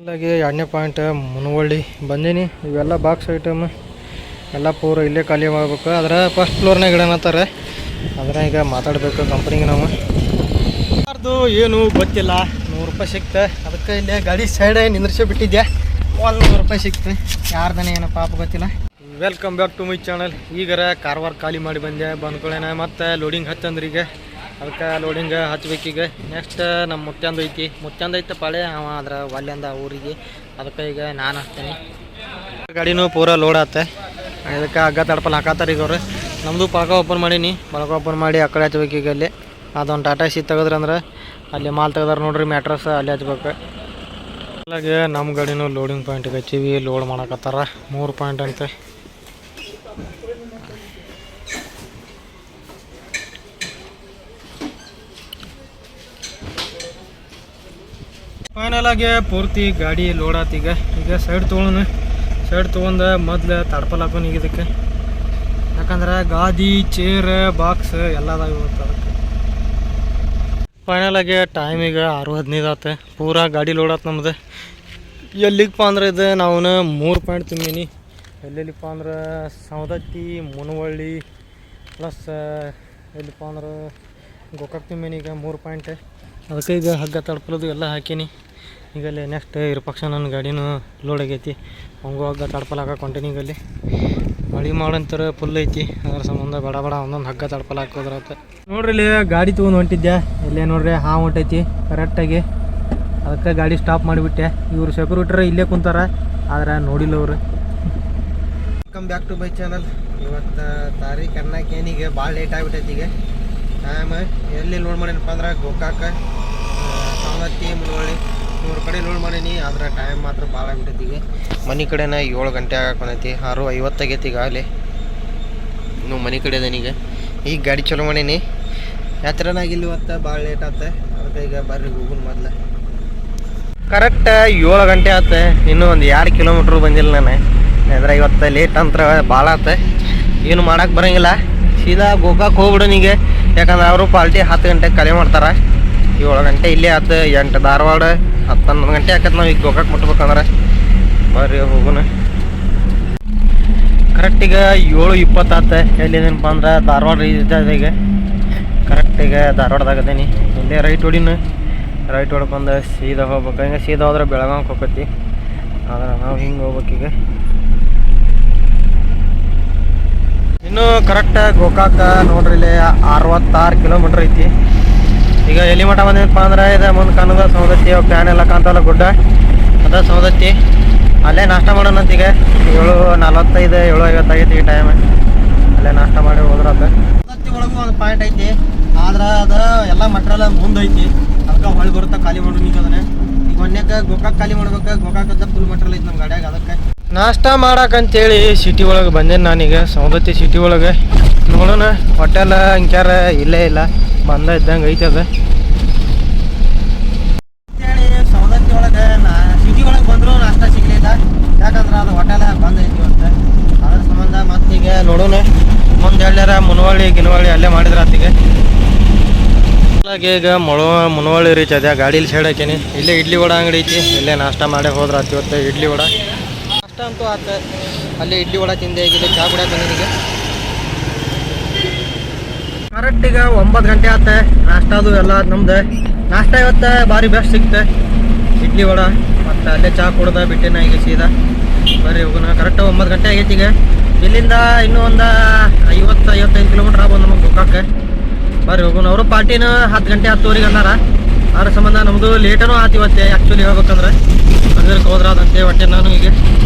ಇಲ್ಲಾಗಿ 2ನೇ ಪಾಯಿಂಟ್ ಮುನವಳ್ಳಿ ಬಂದೀನಿ. ಇವೆಲ್ಲ ಬಾಕ್ಸ್ ಐಟಮ್ ಎಲ್ಲ ಪೂರ ಇಲ್ಲೇ ಖಾಲಿ ಮಾಡ್ಬೇಕು. ಅದರ ಫಸ್ಟ್ ಫ್ಲೋರ್ನಾಗ ಇಡೋಣತ್ತಾರೆ. ಅದರ ಈಗ ಮಾತಾಡಬೇಕು ಕಂಪ್ನಿಗೆ ನಾವು. ಯಾರ್ದು ಏನು ಗೊತ್ತಿಲ್ಲ, 100 ರೂಪಾಯಿ ಸಿಕ್ತೆ. ಅದಕ್ಕೆ ಇಲ್ಲೇ ಗಾಡಿ ಸೈಡ್ ನಿಂದ್ರಿಸಿ ಬಿಟ್ಟಿದ್ದೆ. 100 ರೂಪಾಯಿ ಸಿಕ್ತು. ಯಾರ್ದನೇ ಏನೋ ಪಾಪ ಗೊತ್ತಿಲ್ಲ. Welcome back to my channel. ಈಗರ ಕಾರವಾರ ಖಾಲಿ ಮಾಡಿ ಬಂದೆ. ಬಂದ್ಕೊಳ್ಳೇನ ಮತ್ತು ಲೋಡಿಂಗ್ ಹಚ್ಚಂದ್ರಿ. ಈಗ ಅದಕ್ಕೆ ಲೋಡಿಂಗ್ ಹಚ್ಬೇಕೀಗ. ನೆಕ್ಸ್ಟ್ ನಮ್ಮ ಮುತ್ಯಾಂದು ಐತಿ. ಮುತ್ಯಾಂದು ಐತೆ ಪಾಳೆ ಅವ ಅದ್ರ ಒಲ್ಲೆಂದ ಊರಿಗೆ. ಅದಕ್ಕೆ ಈಗ ನಾನು ಹಾಕ್ತೇನೆ. ಗಾಡಿನೂ ಪೂರ ಲೋಡ್ ಆತ. ಇದಕ್ಕೆ ಹಗ್ಗ ತಡ್ಪಲ್ ಹಾಕತ್ತಾರೆ ಈಗ ಅವ್ರು. ನಮ್ಮದು ಬಳಕ ಓಪನ್ ಮಾಡೀನಿ. ಬಳಕ ಓಪನ್ ಮಾಡಿ ಆ ಕಡೆ ಹಚ್ಬೇಕು. ಈಗ ಅಲ್ಲಿ ಅದೊಂದು ಟಾಟಾ ಸಿ ತೆಗೆದ್ರಂದ್ರೆ ಅಲ್ಲಿ ಮಾಲ್ ತೆಗೆದಾರೆ ನೋಡ್ರಿ, ಮ್ಯಾಟ್ರಸ್ ಅಲ್ಲಿ ಹಚ್ಬೇಕು. ಹಾಗೆ ನಮ್ಮ ಗಾಡಿನೂ ಲೋಡಿಂಗ್ ಪಾಯಿಂಟಿಗೆ ಹಚ್ಚೀವಿ. ಲೋಡ್ ಮಾಡಕತ್ತಾರ 3 ಪಾಯಿಂಟ್ ಅಂತೆ. ಫೈನಲ್ ಆಗಿ ಪೂರ್ತಿ ಗಾಡಿ ಲೋಡ್ ಆತೀಗ. ಈಗ ಸೈಡ್ ತೊಗೊಳೋಣ. ಸೈಡ್ ತೊಗೊಂಡು ಮೊದಲು ತಡ್ಪಲ್ ಹಾಕೋಣ ಈಗ ಇದಕ್ಕೆ. ಯಾಕಂದ್ರೆ ಗಾದಿ ಚೇರ್ ಬಾಕ್ಸ್ ಎಲ್ಲ ಅದಾವ ಇವತ್ತು. ಅದಕ್ಕೆ ಫೈನಲ್ ಆಗಿ ಟೈಮ್ ಈಗ 6:15 ಆತು. ಪೂರಾ ಗಾಡಿ ಲೋಡ್ ಆತು ನಮ್ದು. ಎಲ್ಲಿಗಪ್ಪ ಅಂದ್ರೆ ಇದು ನಾವು 3 ಪಾಯಿಂಟ್ ತುಂಬೀನಿ. ಎಲ್ಲೆಲ್ಲಿಪ್ಪ ಅಂದ್ರೆ ಸೌದತ್ತಿ, ಮುನವಳ್ಳಿ ಪ್ಲಸ್ ಎಲ್ಲಿಪ್ಪ ಅಂದ್ರೆ ಗೋಕಾಕ್ ತುಂಬೀನಿ. ಈಗ 3 ಪಾಯಿಂಟ್. ಅದಕ್ಕೆ ಈಗ ಹಗ್ಗ ತಡ್ಪಲದು ಎಲ್ಲ ಹಾಕೀನಿ. ಈಗಲ್ಲಿ ನೆಕ್ಸ್ಟ್ ಇರಪಕ್ಷ ನನ್ನ ಗಾಡಿನೂ ಲೋಡ್ ಆಗೈತಿ. ಹಂಗೂ ಹಗ್ಗ ತಡ್ಪಲ್ ಹಾಕಕ್ಕೆ ಹೊಂಟೀನಿ. ಈಗಲ್ಲಿ ಮಳೆ ಮಾಡಂತಾರೆ ಫುಲ್ ಐತಿ. ಅದ್ರ ಸಂಬಂಧ ಬಡ ಬಡ ಒಂದೊಂದು ಹಗ್ಗ ತಡ್ಪಲ್ ಹಾಕೋದ್ರತ್ತ. ನೋಡ್ರಿ ಇಲ್ಲಿ ಗಾಡಿ ತೊಗೊಂಡು ಹೊಂಟಿದ್ದೆ. ಇಲ್ಲೇ ನೋಡ್ರಿ ಹಾವು ಹೊಂಟೈತಿ ಕರೆಕ್ಟಾಗಿ. ಅದಕ್ಕೆ ಗಾಡಿ ಸ್ಟಾಪ್ ಮಾಡಿಬಿಟ್ಟೆ. ಇವರು ಸೆಕ್ಯೂರಿಟರ್ ಇಲ್ಲೇ ಕುಂತಾರ, ಆದ್ರೆ ನೋಡಿಲ್ಲ ಅವರು. Welcome back to my channel. ಇವತ್ತು ತಾರೀಖು ಅನ್ನಕ್ಕೆ ಏನಿಗೆ ಭಾಳ ಲೇಟ್ ಆಗಿಬಿಟ್ಟೈತಿ. ಈಗ ಟೈಮ್ ಎಲ್ಲಿ ಲೋಡ್ ಮಾಡೀನಪ್ಪ ಅಂದ್ರೆ ಗೋಕಾಕ, ಸವದತ್ತಿ, ಮುನವಳ್ಳಿ 3 ಕಡೆ ಲೋಡ್ ಮಾಡೀನಿ. ಆದ್ರೆ ಟೈಮ್ ಮಾತ್ರ ಭಾಳ ಆಗಿಬಿಟ್ಟೈತಿ. ಈಗ ಮನೆ ಕಡೆನ 7 ಗಂಟೆ ಆಗಕೊಂಡೈತಿ. 6:50 ಆಗೈತಿ ಈಗ. ಅಲ್ಲಿ ಇನ್ನು ಮನೆ ಕಡೆ ಅದೇನೀಗ. ಈಗ ಗಾಡಿ ಚಲೋ ಮಾಡೀನಿ. ಯಾತ್ರನಾಗಿಲ್ಲ ಇವತ್ತು, ಭಾಳ ಲೇಟ್ ಆತ. ಅದಕ್ಕೆ ಈಗ ಬರ್ರಿ ಹೋಗುನ್ ಮೊದ್ಲು. ಕರೆಕ್ಟ್ 7 ಗಂಟೆ ಆತ. ಇನ್ನೂ ಒಂದು 2 ಕಿಲೋಮೀಟ್ರ್ ಬಂದಿಲ್ಲ ನಾನು. ಅಂದ್ರೆ ಇವತ್ತು ಲೇಟ್ ಅಂತ ಭಾಳ ಆತ. ಏನು ಮಾಡೋಕೆ ಬರೋಂಗಿಲ್ಲ. ಸೀದಾ ಗೋಕಾಕ್ ಹೋಗ್ಬಿಡೋನಿಗೆ. ಯಾಕಂದ್ರೆ ಅವರು ಪಾಲ್ಟಿ 10 ಗಂಟೆಗೆ ಖಾಲಿ ಮಾಡ್ತಾರೆ. 7 ಗಂಟೆ ಇಲ್ಲೇ ಆತು. 8 ಧಾರವಾಡ 10-11 ಗಂಟೆ ಆಕತ್ ನಾವು ಈಗ ಗೋಕಾಕ್ ಮುಟ್ಬೇಕಂದ್ರೆ. ಬರ್ರಿ ಹೋಗೋಣ. ಕರೆಕ್ಟ್ ಈಗ 7:20 ಆತ. ಎಲ್ಲಿದೇನಪ್ಪ ಅಂದ್ರೆ ಧಾರವಾಡ ಈಗ ಕರೆಕ್ಟ್ ಈಗ ಧಾರವಾಡದಾಗದೇನಿ. ಇಲ್ಲೇ ರೈಟ್ ಹೊಡಿನ. ರೈಟ್ ಹೊಡ್ಕೊಂಡು ಸೀದಾ ಹೋಗ್ಬೇಕು. ಹಿಂಗೆ ಸೀದಾ ಹೋದ್ರೆ ಬೆಳಗಾವಿಗೆ ಹೋಗ್ತೈತಿ. ಆದ್ರೆ ನಾವು ಹಿಂಗೆ ಹೋಗ್ಬೇಕೀಗ. ಇನ್ನೂ ಕರೆಕ್ಟ್ ಗೋಕಾಕ ನೋಡ್ರಿ ಇಲ್ಲಿ 66 ಕಿಲೋಮೀಟ್ರ್ ಐತಿ. ಈಗ ಎಲ್ಲಿ ಮಠ ಬಂದಿದ್ದಪ್ಪ ಅಂದ್ರೆ ಇದು ಮುಂದೆ ಕಾಣೋದು ಸೌದತ್ತಿ. ಫ್ಯಾನ್ ಎಲ್ಲ ಕಾಣ್ತಾವಲ್ಲ ಗುಡ್ಡ, ಅದ ಸೌದತ್ತಿ. ಅಲ್ಲೇ ನಾಷ್ಟ ಮಾಡೋಣಂತ. ಈಗ 7:45 7:50 ಆಗೈತಿ ಈ ಟೈಮ್. ಅಲ್ಲೇ ನಾಷ್ಟ ಮಾಡಿ ಹೋದ್ರತ್ತ. ಸೌದತ್ತಿ ಒಳಗೂ ಒಂದು ಪಾಯಿಂಟ್ ಐತಿ. ಆದ್ರೆ ಅದು ಎಲ್ಲ ಮಟ್ರೆಲ್ಲ ಮುಂದೈತಿ. ಅದಕ್ಕೆ ಹೊಳ್ಳಿ ಬರುತ್ತಾ ಖಾಲಿ ಮಾಡೋಣ. ಈಗ ಅದನ್ನೇ ಈಗ ಮೊನ್ನೆಗೆ ಗೋಕಾಕ್ ಖಾಲಿ ಮಾಡ್ಬೇಕು. ಗೋಕಾಕದ ಫುಲ್ ಮಟ್ರೆಲ್ ಐತಿ ನಮ್ಮ ಗಾಡಿಯಾಗ. ಅದಕ್ಕೆ ನಾಷ್ಟ ಮಾಡಕ್ಕಂತೇಳಿ ಸಿಟಿ ಒಳಗೆ ಬಂದೇನೆ ನಾನೀಗ. ಸೌದತ್ತಿ ಸಿಟಿ ಒಳಗೆ ನೋಡೋಣ. ಹೋಟೆಲ್ ಅಂಕ್ಯಾರ ಇಲ್ಲೇ ಇಲ್ಲ, ಬಂದ ಇದ್ದಂಗೆ ಐತೆ ಅದು. ಅಂತೇಳಿ ಸೌದತ್ತಿ ಒಳಗೆ ಸಿಟಿ ಒಳಗೆ ಬಂದರೂ ನಾಷ್ಟ ಸಿಗಲಿಲ್ಲ. ಯಾಕಂದ್ರೆ ಅದು ಹೋಟೆಲ್ ಬಂದ್ ಐತಿ ಇವತ್ತು. ಅದ್ರ ಸಂಬಂಧ ಮತ್ತೀಗ ನೋಡೋಣ. ಮುಂದೆ ಎಲ್ಲಾರ ಮುನವಳ್ಳಿ ಗಿನವಳ್ಳಿ ಅಲ್ಲೇ ಮಾಡಿದ್ರೆ ಆತಿಗೆ. ಈಗ ಮುನವಳ್ಳಿ ರೀಚ್ ಅದೇ ಗಾಡೀಲಿ ಸೈಡ್ ಹಾಕೀನಿ. ಇಲ್ಲೇ ಇಡ್ಲಿ ವಡ ಅಂಗಡಿ ಐತಿ. ಇಲ್ಲೇ ನಾಷ್ಟ ಮಾಡೇ ಹೋದ್ರೆ ಆತಿ ಇವತ್ತು. ಇಡ್ಲಿ ವಡ ನಾಷ್ಟ ಅಂತೂ ಆತ. ಅಲ್ಲಿ ಇಡ್ಲಿ ವಡ ತಿಂದೆ. ಈಗ ಚಹಾ ಕುಡಿಯಕ್ಕೆ ಬಂದಿದ್ದೀಗ. ಕರೆಕ್ಟ್ ಈಗ 9 ಗಂಟೆ ಆತ. ನಾಷ್ಟ ಅದು ಎಲ್ಲ ನಮ್ದು. ನಾಷ್ಟ ಇವತ್ತು ಭಾರಿ ಬೆಸ್ಟ್ ಸಿಕ್ತೆ. ಇಡ್ಲಿ ವಡ ಮತ್ತು ಅಲ್ಲೇ ಚಹಾ ಕುಡ್ದ ಬಿಟ್ಟೆನ. ಈಗ ಸೀದಾ ಬರ್ರಿ ಹೋಗೋಣ. ಕರೆಕ್ಟ್ 9 ಗಂಟೆ ಆಗೈತಿ. ಈಗ ಇಲ್ಲಿಂದ ಇನ್ನೂ ಒಂದು 50-55 ಕಿಲೋಮೀಟ್ರ್ ಆಗ್ಬೋದು ನಮಗೆ ಗೋಕಾಕ್ಕೆ. ಬರ್ರಿ ಹೋಗೋಣ. ಅವರು ಪಾರ್ಟಿನ 10 ಗಂಟೆ 10:00 ಅಂದಾರ. ಅದ್ರ ಸಂಬಂಧ ನಮ್ಮದು ಲೇಟನೂ ಆತು ಇವತ್ತೆ. ಆ್ಯಕ್ಚುಲಿ ಹೇಳ್ಬೇಕಂದ್ರೆ ಅದಕ್ಕೆ ಹೋದ್ರಾದಂತೆ ಹೊಟ್ಟೆ ನಾನು. ಈಗ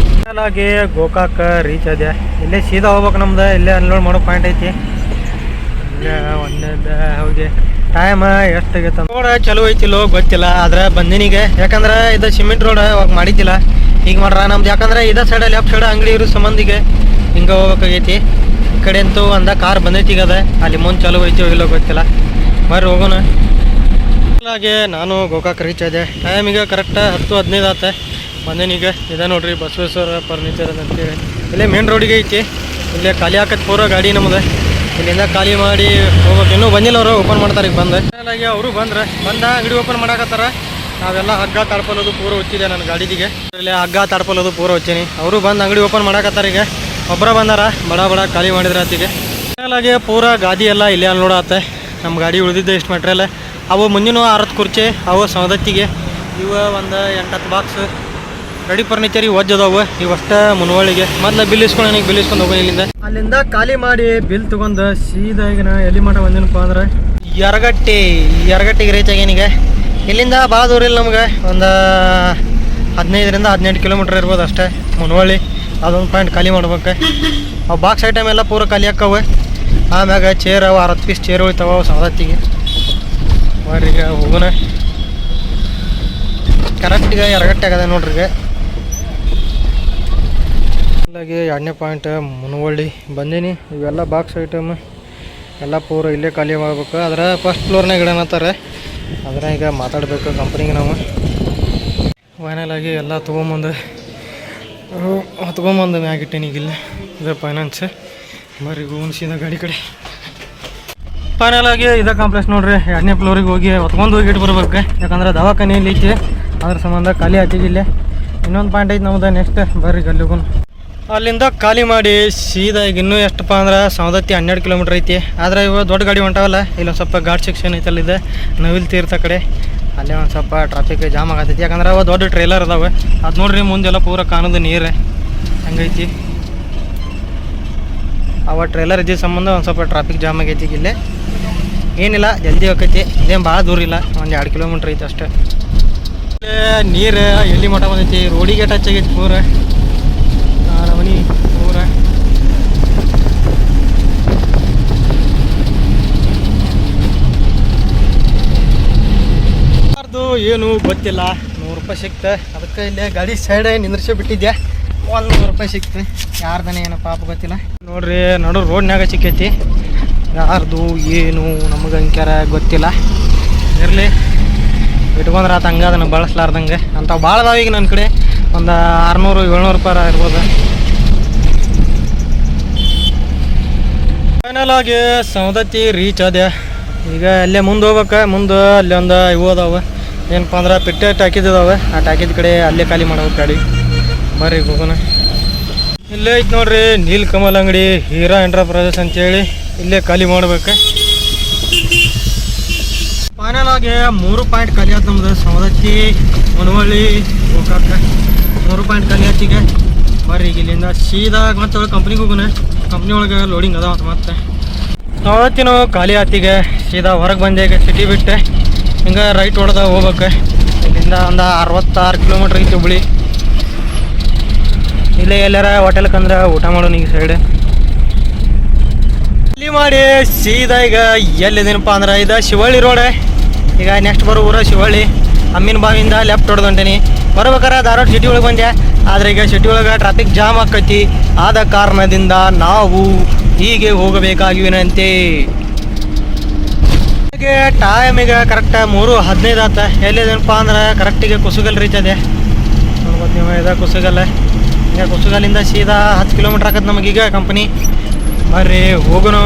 ಹಾಗೆ ಗೋಕಾಕ್ ರೀಚ್ ಅದೇ. ಇಲ್ಲೇ ಸೀದಾ ಹೋಗ್ಬೇಕು ನಮ್ದು. ಇಲ್ಲೇ ಅನ್ಲೋಡ್ ಮಾಡೋ ಪಾಯಿಂಟ್ ಐತಿ. ಇಲ್ಲೇ ಒಂದೇ ಹೋಗಿ ಟೈಮ್ ಎಷ್ಟಾಗೈತೆ ರೋಡ್ ಚಲೋ ಐತಿಲ್ಲೋ ಗೊತ್ತಿಲ್ಲ. ಆದ್ರೆ ಬಂದಿನಿಗೆ. ಯಾಕಂದ್ರೆ ಇದು ಸಿಮೆಂಟ್ ರೋಡ್ ಅವಾಗ ಮಾಡಿದ್ದಿಲ್ಲ, ಈಗ ಮಾಡ್ರ ನಮ್ದು. ಯಾಕಂದ್ರೆ ಇದೇ ಸೈಡ್ ಲೆಫ್ಟ್ ಸೈಡ್ ಅಂಗಡಿ ಇರೋ ಸಂಬಂಧಿಗೆ ಹಿಂಗೆ ಹೋಗ್ಬೇಕಾಗೈತಿ. ಈ ಕಡೆ ಅಂತೂ ಒಂದ ಕಾರ್ ಬಂದೈತಿ. ಈಗ ಅದ ಅಲ್ಲಿ ಮುಂದೆ ಚಲೋ ಐತಿ ಇಲ್ಲೋ ಗೊತ್ತಿಲ್ಲ. ಬರ್ರಿ ಹೋಗೋಣ. ಹಾಗೆ ನಾನು ಗೋಕಾಕ್ ರೀಚ್ ಆದೆ. ಟೈಮ್ ಈಗ ಕರೆಕ್ಟ್ 10:15 ಆತ. ಬಂದೇನೀಗ. ಇದೆ ನೋಡ್ರಿ ಬಸವೇಶ್ವರ ಫರ್ನಿಚರ್ ಅಂತೇಳಿ. ಇಲ್ಲೇ ಮೇನ್ ರೋಡಿಗೆ ಐತಿ. ಇಲ್ಲೇ ಖಾಲಿ ಹಾಕತ್ತೆ ಪೂರ ಗಾಡಿ ನಮ್ದು. ಇಲ್ಲಿಂದ ಖಾಲಿ ಮಾಡಿ ಹೋಗ್ಬೇಕು. ಇನ್ನೂ ಬಂದಿಲ್ಲ ಅವರು. ಓಪನ್ ಮಾಡ್ತಾರೆ ಈಗ ಬಂದು. ಹಾಗೆ ಅವರು ಬಂದ ಅಂಗಡಿ ಓಪನ್ ಮಾಡಾಕತ್ತಾರ. ನಾವೆಲ್ಲ ಹಗ್ಗ ತಡ್ಪಲೋದು ಪೂರ ಹೊಚ್ಚಿದೆ ನನ್ನ ಗಾಡಿದಿಗೆ. ಇಲ್ಲಿ ಹಗ್ಗ ತಡ್ಪಲೋದು ಪೂರ ಹೊಚ್ಚೀನಿ. ಅವರು ಬಂದು ಅಂಗಡಿ ಓಪನ್ ಮಾಡಕತ್ತಾರೆ. ಈಗ ಒಬ್ಬರ ಬಂದಾರ, ಬಡ ಖಾಲಿ ಮಾಡಿದ್ರೆ ಆತಿಗೆ. ಹಾಗೆ ಪೂರ ಗಾದಿ ಎಲ್ಲ ಇಲ್ಲೇ ನೋಡತ್ತೆ. ನಮ್ಮ ಗಾಡಿ ಉಳಿದಿದ್ದೆ ಇಷ್ಟು ಮೆಟ್ರಿಯಲ್. ಅವು ಮುಂದಿನ 60 ಕುರ್ಚಿ, ಅವು ಸೌದತ್ತಿಗೆ, ಇವು ಒಂದು 8-10 ಬಾಕ್ಸ್ ರೆಡಿ ಫರ್ನಿಚರ್ ಇವು ಅದಾವು. ಇವಷ್ಟ ಮುನ್ವಳಿಗೆ ಮೊದಲು ಬಿಲ್ ಇಸ್ಕೊಂಡು ಹೋಗಿ ಇಲ್ಲಿಂದ. ಅಲ್ಲಿಂದ ಖಾಲಿ ಮಾಡಿ ಬಿಲ್ ತೊಗೊಂಡು ಸೀದಾ ಈಗ ಎಲ್ಲಿ ಮಠ ಬಂದಿನಪ್ಪ ಅಂದ್ರೆ ಯರಗಟ್ಟಿಗೆ ರೀಚ್ ಆಗ್ಯಾನೀಗ. ಇಲ್ಲಿಂದ ಭಾಳ ದೂರ ಇಲ್ಲ ನಮ್ಗೆ, ಒಂದು 15ರಿಂದ 18 ಕಿಲೋಮೀಟ್ರ್ ಇರ್ಬೋದು ಅಷ್ಟೇ ಮುನ್ವಳ್ಳಿ. ಅದೊಂದು ಪಾಯಿಂಟ್ ಖಾಲಿ ಮಾಡ್ಬೇಕು. ಅವು ಬಾಕ್ಸ್ ಐಟಮ್ ಎಲ್ಲ ಪೂರ ಖಾಲಿ ಹಾಕವೆ. ಆಮ್ಯಾಗ ಚೇರ್ ಅವು 60 ಪೀಸ್ ಚೇರ್ ಹೋಯ್ತವ ಅವು ಸವದತ್ತಿಗೆ. ಬರ್ರಿ ಈಗ ಹೋಗೋಣ. ಕರೆಕ್ಟಿಗೆ ಯರಗಟ್ಟೆ ಆಗದ ನೋಡ್ರಿ. ಈಗ ಇಲ್ಲಾಗಿ 2ನೇ ಪಾಯಿಂಟ್ ಮುನ್ವಳ್ಳಿ ಬಂದೀನಿ. ಇವೆಲ್ಲ ಬಾಕ್ಸ್ ಐಟಮ್ ಎಲ್ಲ ಪೂರ ಇಲ್ಲೇ ಖಾಲಿ ಮಾಡ್ಬೇಕು. ಅದರ ಫಸ್ಟ್ ಫ್ಲೋರ್ನಾಗ ಇಡೋಣತ್ತಾರೆ. ಅದರ ಈಗ ಮಾತಾಡಬೇಕು ಕಂಪ್ನಿಗೆ ನಾವು. ಫೈನಲಾಗಿ ಎಲ್ಲ ತೊಗೊಂಬಂದು ಮ್ಯಾಗಿಟ್ಟೇನಿ. ಈಗ ಇಲ್ಲ ಇದು ಫೈನಾನ್ಸ್. ಬರ್ರಿ ಉಣಿಸಿದ ಗಾಡಿ ಕಡೆ. ಫೈನಲಾಗಿ ಇದೇ ಕಾಂಪ್ಲೆಕ್ಸ್ ನೋಡ್ರಿ. 2ನೇ ಫ್ಲೋರಿಗೆ ಹೋಗಿ ಹೋಗಿ ಇಟ್ಟು ಬರ್ಬೇಕು. ಯಾಕಂದ್ರೆ ದವಾಖಾನೆ ಇಲ್ಲಿ ಐತಿ, ಅದ್ರ ಸಂಬಂಧ ಖಾಲಿ ಆತಿಗೆ. ಇಲ್ಲೇ ಇನ್ನೊಂದು ಪಾಯಿಂಟ್ ಐತಿ ನಮ್ದು ನೆಕ್ಸ್ಟ್. ಬರ್ರಿ ಅಲ್ಲಿ ಹೋಗೋಣ. ಅಲ್ಲಿಂದ ಖಾಲಿ ಮಾಡಿ ಸೀದಾ ಈಗ ಇನ್ನೂ ಎಷ್ಟಪ್ಪ ಅಂದ್ರೆ ಸವದತ್ತಿ 12 ಕಿಲೋಮೀಟ್ರ್ ಐತಿ. ಆದರೆ ಇವಾಗ ದೊಡ್ಡ ಗಾಡಿ ಹೊಂಟಾವಲ್ಲ, ಇಲ್ಲೊಂದು ಸ್ವಲ್ಪ ಘಾಟ್ ಸೆಕ್ಷನ್ ಐತೆ. ಅಲ್ಲಿದೆ ನವಿಲ್ ತೀರ್ಥ ಕಡೆ, ಅಲ್ಲೇ ಒಂದು ಸ್ವಲ್ಪ ಟ್ರಾಫಿಕ್ ಜಾಮ್ ಆಗತೈತಿ. ಯಾಕಂದ್ರೆ ಅವ ದೊಡ್ಡ ಟ್ರೇಲರ್ ಅದಾವೆ. ಅದು ನೋಡ್ರಿ ಮುಂದೆಲ್ಲ ಪೂರ ಕಾಣೋದು ನೀರು ಹಂಗೈತಿ. ಅವ ಟ್ರೇಲರ್ ಇದ್ದ ಸಂಬಂಧ ಒಂದು ಸ್ವಲ್ಪ ಟ್ರಾಫಿಕ್ ಜಾಮ್ ಆಗೈತಿ. ಇಲ್ಲೇ ಏನಿಲ್ಲ, ಜಲ್ದಿ ಹೋಗೈತಿ. ಇದೇನು ಭಾಳ ದೂರ ಇಲ್ಲ, ಒಂದು 2 ಕಿಲೋಮೀಟ್ರ್ ಐತಿ ಅಷ್ಟೇ. ನೀರು ಎಲ್ಲಿ ಮಠ ಬಂದೈತಿ, ರೋಡಿಗೆ ಟಚ್ ಆಗೈತಿ ಪೂರ ಮನಿ ಪೂರ. ಅದು ಏನು ಗೊತ್ತಿಲ್ಲ, 100 ರೂಪಾಯಿ ಸಿಕ್ತು. ಅದಕ್ಕೆ ಇಲ್ಲೇ ಗಾಡಿ ಸೈಡ್ ನಿಂದ್ರಿಸಿ ಬಿಟ್ಟಿದ್ದೆ. 100 ರೂಪಾಯಿ ಸಿಕ್ತು. ಯಾರ್ದನೇ ಏನೋ ಪಾಪ ಗೊತ್ತಿಲ್ಲ. ನೋಡ್ರಿ ನಡು ರೋಡ್ನಾಗ ಸಿಕ್ಕೈತಿ. ಯಾರ್ದು ಏನು ನಮಗೆ ಅಂಕ್ಯಾರ ಗೊತ್ತಿಲ್ಲ. ಇರಲಿ, ಇಟ್ಕೊಂಡ್ರೆ ಆತ ಹಂಗೆ ಅದನ್ನು ಬಳಸ್ಲಾರ್ದಂಗೆ. ಅಂಥವು ಭಾಳ ಅದಾವ ಈಗ ನನ್ನ ಕಡೆ. ಒಂದು 600-700 ರೂಪಾಯಿ ಇರ್ಬೋದು. ಫೈನಲ್ ಆಗಿ ಸವದತ್ತಿ ರೀಚ್ ಅದೇ. ಈಗ ಅಲ್ಲೇ ಮುಂದೆ ಹೋಗ್ಬೇಕು. ಮುಂದೆ ಅಲ್ಲಿ ಒಂದು ಇವು ಅದಾವೆ, ಏನಪ್ಪ ಅಂದ್ರೆ ಪಿಟ್ಟೆ ಟಾಕಿದ್ ಇದಾವೆ. ಆ ಟಾಕಿದ ಕಡೆ ಅಲ್ಲೇ ಖಾಲಿ ಮಾಡ್ಬೇಕು ಗಾಡಿ. ಬರ್ರಿ ಹೋಗೋಣ. ಇಲ್ಲೇ ಐತೆ ನೋಡ್ರಿ ನೀಲ್ಕಮಲ್ ಅಂಗಡಿ, ಹೀರಾ ಎಂಟರ್ಪ್ರೈಸಸ್ ಅಂತೇಳಿ. ಇಲ್ಲೇ ಖಾಲಿ ಮಾಡ್ಬೇಕು. ಫೈನಲ್ ಆಗಿ 3 ಪಾಯಿಂಟ್ ಖಾಲಿ ಆಯ್ತು ನಮ್ದು ಸವದತ್ತಿ ಮುನವಳ್ಳಿ ಗೋಕಾಕ. 3 ಪಾಯಿಂಟ್ ಖಾಲಿ ಆಯ್ತಿಗೆ. ಬರ್ರಿ ಈಗ ಇಲ್ಲಿಂದ ಸೀದಾ ಮತ್ತೆ ಕಂಪ್ನಿಗೆ ಹೋಗೋಣ. ಕಂಪ್ನಿ ಒಳಗೆ ಲೋಡಿಂಗ್ ಅದಾವ ಮತ್ತೆ. ಸವದತ್ತಿನೂ ಖಾಲಿ ಆತಿಗೆ. ಸೀದಾ ಹೊರಗೆ ಬಂದೆ. ಈಗ ಸಿಟಿ ಬಿಟ್ಟೆ ಹಿಂಗೆ ರೈಟ್ ಹೊಡೆದ ಹೋಗ್ಬೇಕು. ಇಲ್ಲಿಂದ ಒಂದು 66 ಕಿಲೋಮೀಟ್ರ್ ಐತಿ ಹುಬ್ಳಿ. ಇಲ್ಲೇ ಎಲ್ಲಾರ ಹೋಟೆಲ್ಕಂದ್ರೆ ಊಟ ಮಾಡೋಣ ಈಗ ಸೈಡ್ ಇಲ್ಲಿ ಮಾಡಿ ಸೀದಾ. ಈಗ ಎಲ್ಲಿದ್ದೀನಪ್ಪ ಅಂದ್ರೆ ಇದು ಶಿವಳ್ಳಿ ರೋಡ್. ಈಗ ನೆಕ್ಸ್ಟ್ ಬರೋ ಊರ ಶಿವಳ್ಳಿ. ಅಮ್ಮಿನ ಬಾವಿಯಿಂದ ಲೆಫ್ಟ್ ಹೊಡೆದೊಂಟೇನಿ. ಬರ್ಬೇಕಾರೆ ಧಾರವಾಡ ಸಿಟಿ ಒಳಗೆ ಬಂದೆ. ಆದರೆ ಈಗ ಸಿಟಿ ಒಳಗೆ ಟ್ರಾಫಿಕ್ ಜಾಮ್ ಆಕೈತಿ. ಆದ ಕಾರಣದಿಂದ ನಾವು ಹೀಗೆ ಹೋಗಬೇಕಾಗಿವಿನಂತೆ. ಹಾಗೆ ಟೈಮ್ ಈಗ ಕರೆಕ್ಟ್ 3:15 ಆತ. ಎಲ್ಲಿದೇನಪ್ಪ ಅಂದ್ರೆ ಕರೆಕ್ಟಿಗೆ ಕುಸುಗಲ್ ರೀಚ್ ಅದೇ ನೋಡ್ಬೋದು ನೀವು. ಇದು ಕುಸುಗಲ್. ಈಗ ಕುಸುಗಲ್ಲಿಂದ ಸೀದಾ 10 ಕಿಲೋಮೀಟ್ರ್ ಆಕತ್ತೆ ನಮಗೀಗ ಕಂಪ್ನಿ. ಬರ್ರಿ ಹೋಗೋಣ.